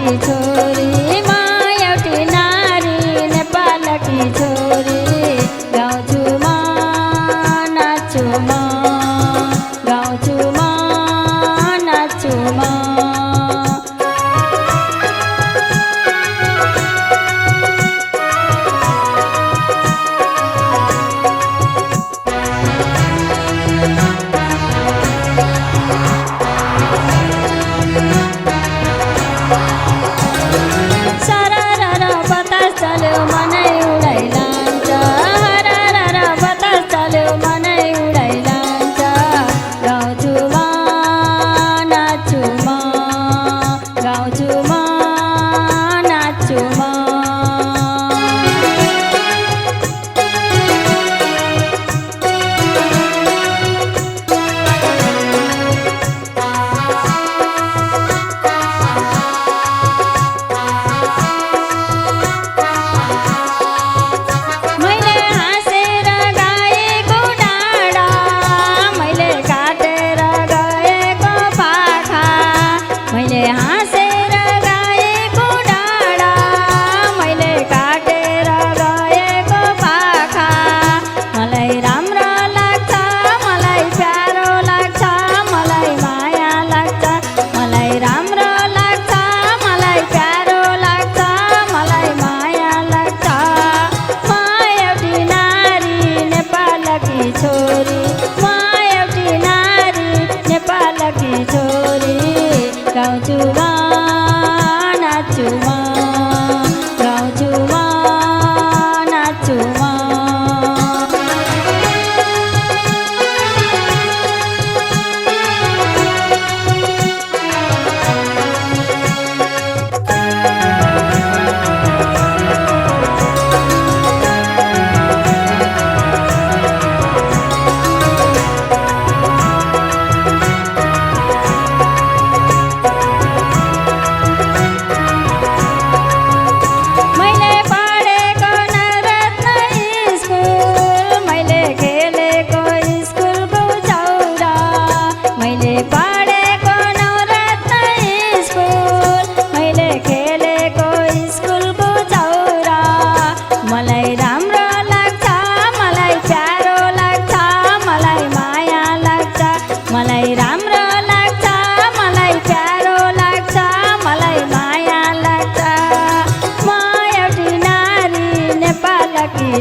नेपालकी छोरी म एउटी नारी नेपालकी छोरी गाउँछु म नाच्छु म गाउँछु म नाच्छु म गाउँछु म नाच्छु म गाउँछु म नाच्छु म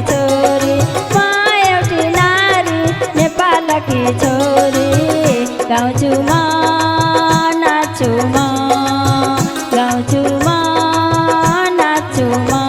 छोरी म एउटी नारी नेपालकी छोरी गाउँछु म नाच्छु म गाउँछु म नाच्छु म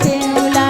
पिउला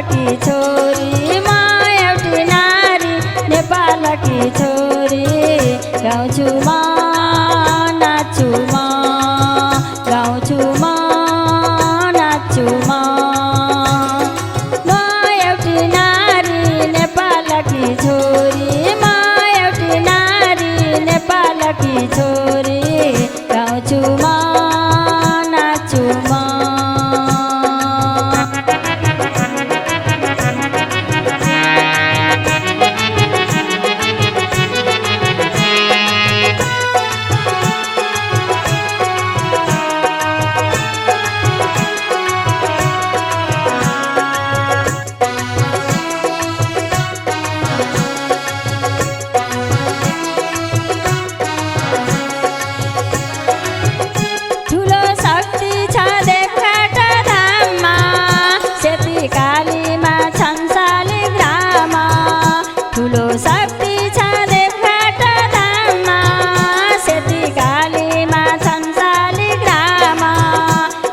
नेपालकी छोरी म एउटी नारी नेपालकी छोरी गाउँछु म नाच्छु म गाउँछु म नाच्छु म एउटी नारी नेपालकी छोरी म एउटी नारी नेपालकी छोरी गाउँछु म नाच्छु म कालीमा छन् शालिग्राममा ठुलो शक्ति छ देवघाट धाममा सेती कालीमा छन् शालिग्राममा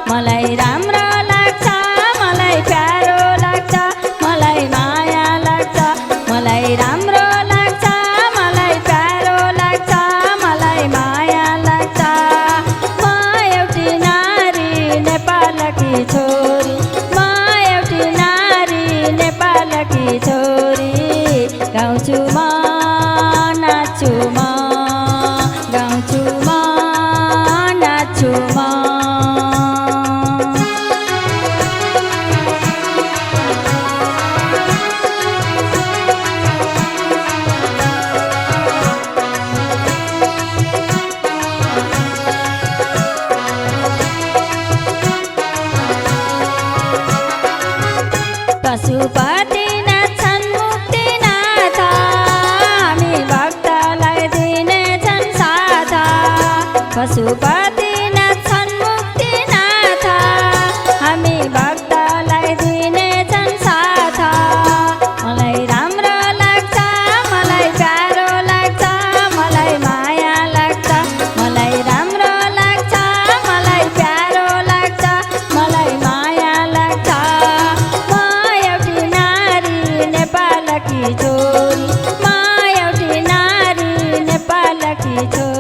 मलाई राम्रो लाग्छ मलाई प्यारो लाग्छ मलाई माया लाग्छ मलाई राम्रो लाग्छ मलाई प्यारो लाग्छ मलाई माया लाग्छ म एउटी नारी नेपालकी छोरी नेपालकी छोरी गाउँछु म नाच्छु म गाउँछु म नाच्छु म पशुपति नाच्छन् मुक्तिनाथ हामी भक्तलाई दिनेछन् साथ पशुपति नाच्छन् मुक्तिनाथ हामी भक्तलाई दिनेछन् साथ मलाई राम्रो लाग्छ मलाई प्यारो लाग्छ मलाई माया लाग्छ मलाई राम्रो लाग्छ मलाई प्यारो लाग्छ मलाई माया लाग्छ नेपालकी छोरी म एउटी नारी नेपालकी छोरी